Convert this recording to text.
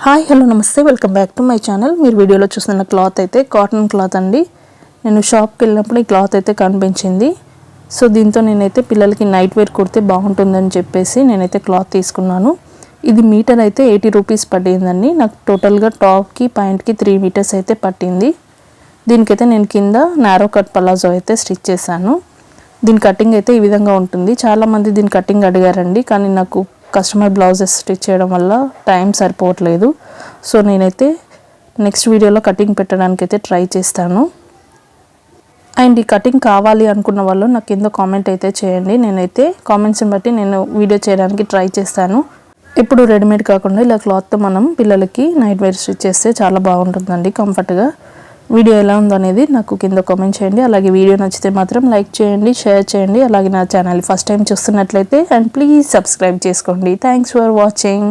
Hi hello నమస్తే welcome back to my channel. మీరు వీడియోలో చూస్తున్న క్లాత్ అయితే కాటన్ క్లాత్ అండి. నేను షాప్కి వెళ్ళినప్పుడు ఈ క్లాత్ అయితే కనిపించింది. సో దీంతో నేనైతే పిల్లలకి నైట్ వేర్ కుడితే బాగుంటుందని చెప్పేసి నేనైతే క్లాత్ తీసుకున్నాను. ఇది మీటర్ అయితే 80 రూపీస్ పడిందండి. నాకు టోటల్గా టాప్కి ప్యాంట్కి 3 మీటర్స్ అయితే పట్టింది. దీనికైతే నేను కింద నారో కట్ పలాజో అయితే స్టిచ్ చేశాను. దీని కటింగ్ అయితే ఈ విధంగా ఉంటుంది. చాలామంది దీని కటింగ్ అడిగారండి, కానీ నాకు కస్టమర్ బ్లౌజెస్ స్టిచ్ చేయడం వల్ల టైం సరిపోవట్లేదు. సో నేనైతే నెక్స్ట్ వీడియోలో కటింగ్ పెట్టడానికి అయితే ట్రై చేస్తాను. అండ్ ఈ కటింగ్ కావాలి అనుకున్న వాళ్ళు నాకు కింద కామెంట్ అయితే చేయండి. నేనైతే కామెంట్స్ని బట్టి నేను వీడియో చేయడానికి ట్రై చేస్తాను. ఇప్పుడు రెడీమేడ్ కాకుండా ఇలా క్లాత్తో మనం పిల్లలకి నైట్ వేర్ స్టిచ్ చేస్తే చాలా బాగుంటుందండి, కంఫర్ట్గా. వీడియో ఎలా ఉందనేది నాకు కింద కామెంట్ చేయండి. అలాగే వీడియో నచ్చితే మాత్రం లైక్ చేయండి, షేర్ చేయండి. అలాగే నా ఛానల్ ఫస్ట్ టైం చూస్తున్నట్లయితే అండ్ ప్లీజ్ సబ్స్క్రైబ్ చేసుకోండి. Thanks for watching.